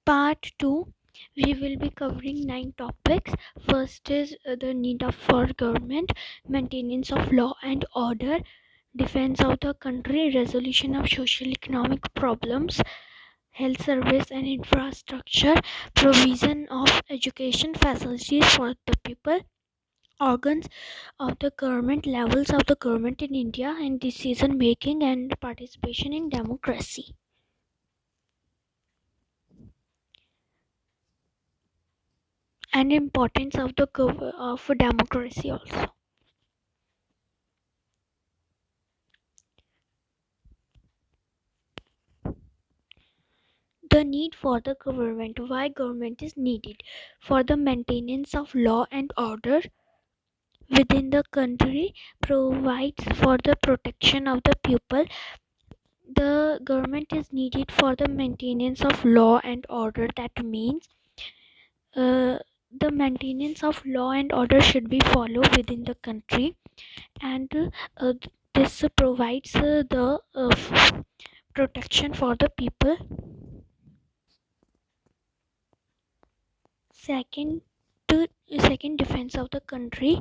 Part 2, we will be covering 9 topics. First is the need of for government, maintenance of law and order, defense of the country, resolution of social economic problems, health service and infrastructure, provision of education facilities for the people, organs of the government, levels of the government in India, and decision making and participation in democracy. And importance of the of democracy also. The need for the government. Why government is needed? For the maintenance of law and order within the country, provides for the protection of the people. The government is needed for the maintenance of law and order. That means uh, the maintenance of law and order should be followed within the country, and this provides the protection for the people. Second, second, defense of the country.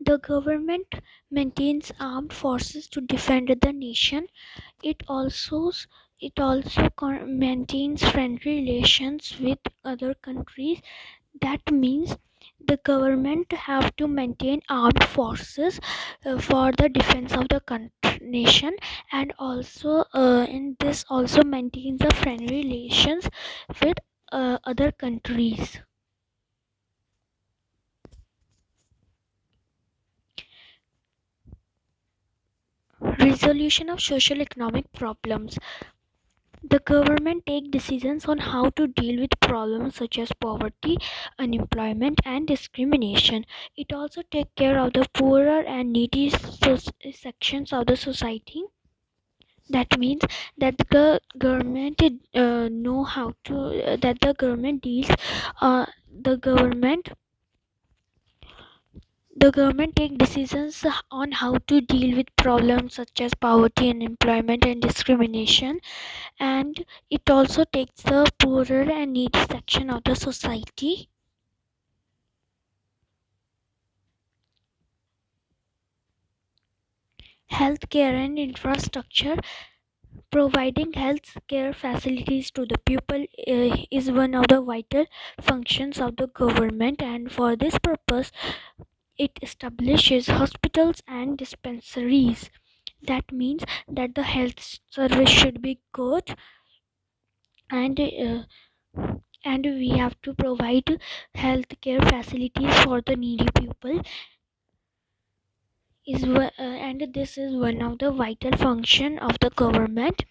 The government maintains armed forces to defend the nation. It also maintains friendly relations with other countries. That means the government have to maintain armed forces for the defense of the nation, and also in this also maintains the friendly relations with other countries. Resolution of social economic problems. The government take decisions on how to deal with problems such as poverty, unemployment and discrimination. It also take care of the poorer and needy sections of the society. That means that the government know how to that the government the government take decisions on how to deal with problems such as poverty, unemployment and discrimination, and it also takes the poorer and needy section of the society. Healthcare and infrastructure. Providing health care facilities to the people is one of the vital functions of the government, and for this purpose it establishes hospitals and dispensaries. That means that the health service should be good, and we have to provide health care facilities for the needy people and this is one of the vital function of the government.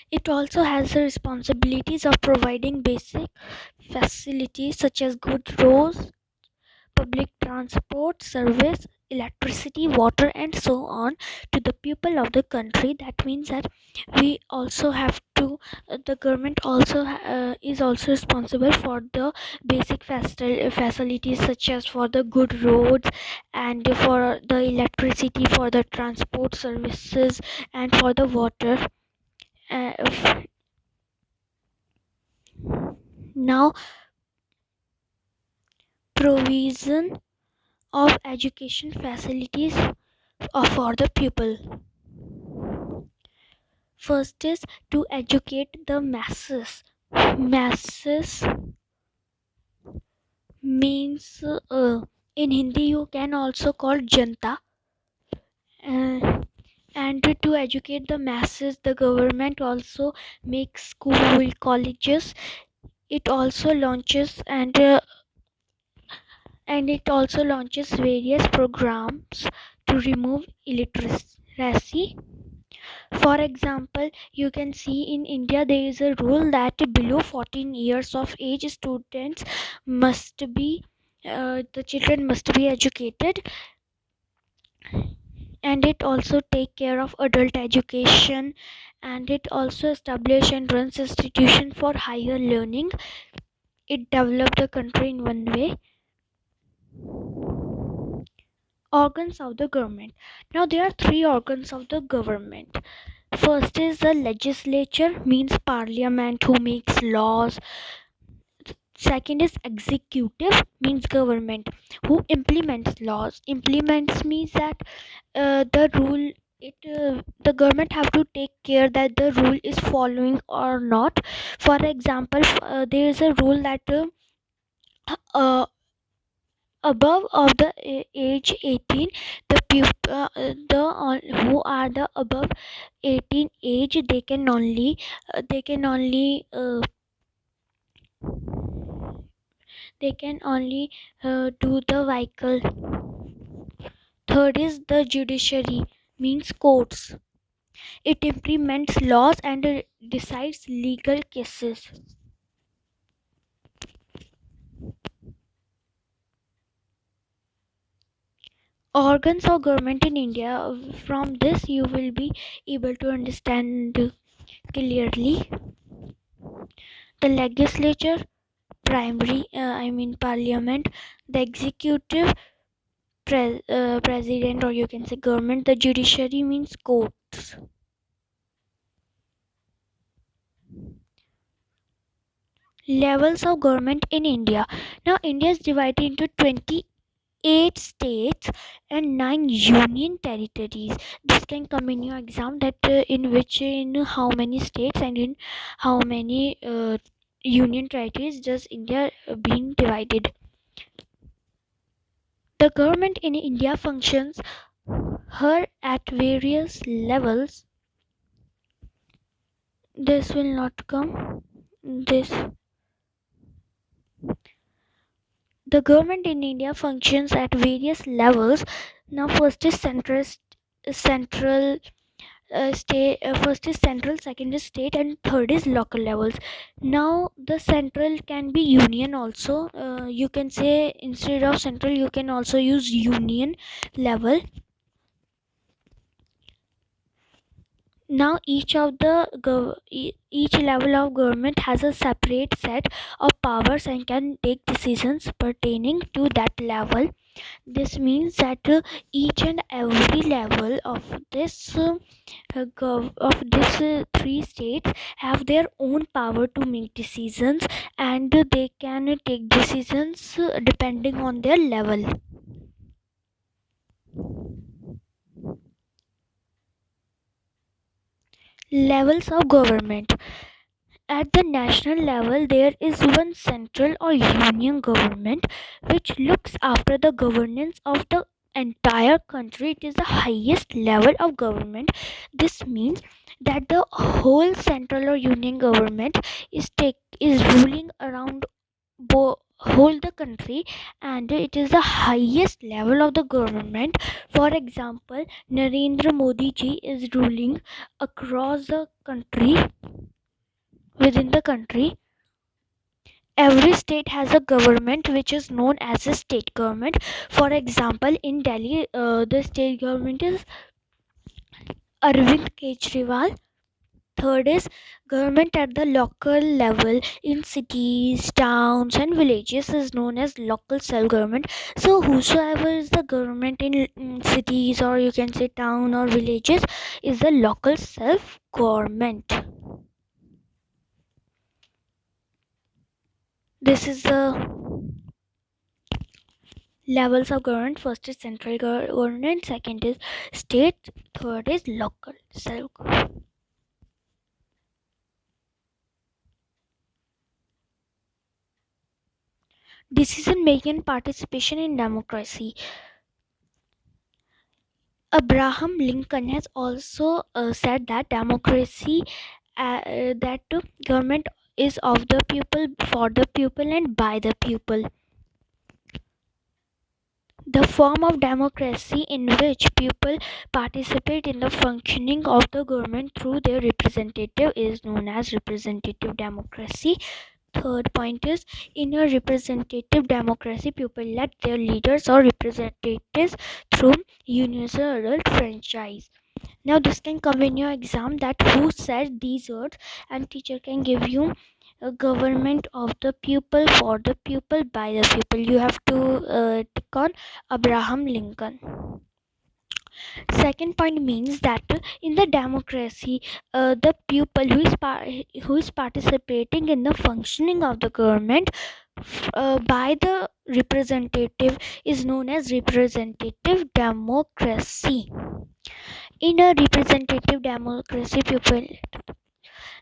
It also has the responsibilities of providing basic facilities such as good roads, public transport service, electricity, water, and so on to the people of the country. That means that we also have to, the government also is also responsible for the basic facilities such as for the good roads and for the electricity, for the transport services, and for the water. Uh, Now, provision of education facilities for the people. First is to educate the masses. Masses means in Hindi you can also call janta. Uh, and to educate the masses, the government also makes school, colleges. It also launches and it also launches various programs to remove illiteracy. For example, you can see in India there is a rule that below 14 years of age students must be the children must be educated, and it also take care of adult education, and it also establish and runs institution for higher learning. It developed the country in one way. Organs of the government. Now there are three organs of the government. First is the legislature, means parliament who makes laws. Second is executive, means government who implements laws. Implements means that the rule, the government have to take care that the rule is following or not. For example, there is a rule that uh, above of the age 18, the who are the above 18 age, they can only they can only do the vehicle. Third is the judiciary, means courts. It implements laws and decides legal cases. Organs of government in India. From this, you will be able to understand clearly. The legislature, parliament, the executive, president, or you can say government. The judiciary means courts. Levels of government in India. Now, India is divided into 28 states and 9 union territories. This can come in your exam, that in how many states and in how many union territories does India being divided. The government in India functions her at various levels. This will not come. This The government in India functions at various levels. Now, central first is central, second is state, and third is local levels. Now, the central can be union also. You can say instead of central, you can also use union level. Now, each level of government has a separate set of powers and can take decisions pertaining to that level. This means that each and every level of three states have their own power to make decisions, and they can take decisions depending on their level. Levels of government. At the national level, there is one central or union government which looks after the governance of the entire country. It is the highest level of government. This means that the whole central or union government is ruling around whole the country, and it is the highest level of the government. For example, Narendra Modi ji is ruling across the country. Within the country, every state has a government which is known as a state government. For example, in Delhi, the state government is Arvind Kejriwal. Third is government at the local level in cities, towns, and villages is known as local self government. So, whosoever is the government in cities, or you can say town or villages, is the local self government. This is the levels of government. First is central government, second is state, third is local self government. Decision making participation in democracy. Abraham Lincoln has also said that democracy, that government is of the people, for the people, and by the people. The form of democracy in which people participate in the functioning of the government through their representative is known as representative democracy. Third point is, in a representative democracy, people elect their leaders or representatives through universal franchise. Now, this can come in your exam, that who said these words, and teacher can give you a government of the people, for the people, by the people. You have to tick on Abraham Lincoln. Second point means that in the democracy, the people who is participating in the functioning of the government by the representative is known as representative democracy. In a representative democracy, people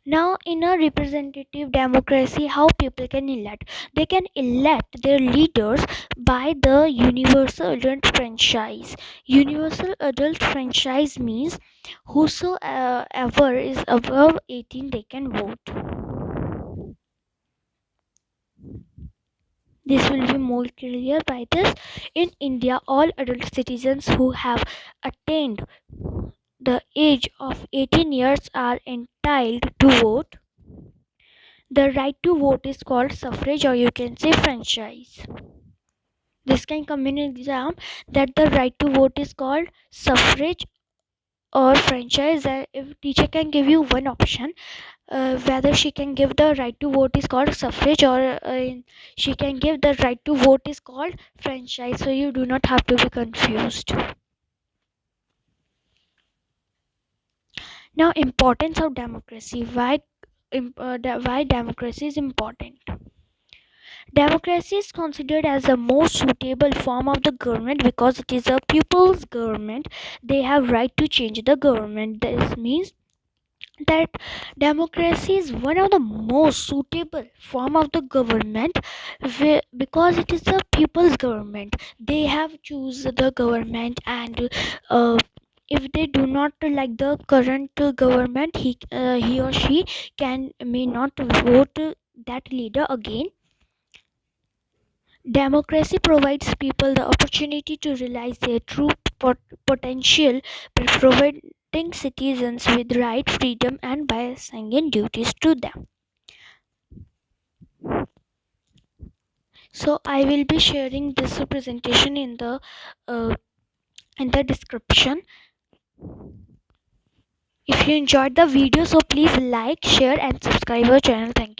now, in a representative democracy, how people can elect? They can elect their leaders by the universal adult franchise. Universal adult franchise means whosoever is above 18 they can vote. This will be more clear by this. In India, all adult citizens who have attained the age of 18 years are entitled to vote. The right to vote is called suffrage, or you can say franchise. This can come in exam, that the right to vote is called suffrage or franchise. If teacher can give you one option, whether she can give the right to vote is called suffrage, or she can give the right to vote is called franchise. So you do not have to be confused. Now, importance of democracy. Why democracy is important? Democracy is considered as the most suitable form of the government because it is a people's government. They have right to change the government. This means that democracy is one of the most suitable form of the government because it is the people's government. They have choose the government, and if they do not like the current government, he or she can may not vote that leader again. Democracy provides people the opportunity to realize their true potential by providing citizens with right, freedom, and by assigning duties to them. So I will be sharing this presentation uh, in the description. If you enjoyed the video, so please like, share, and subscribe our channel. Thank you.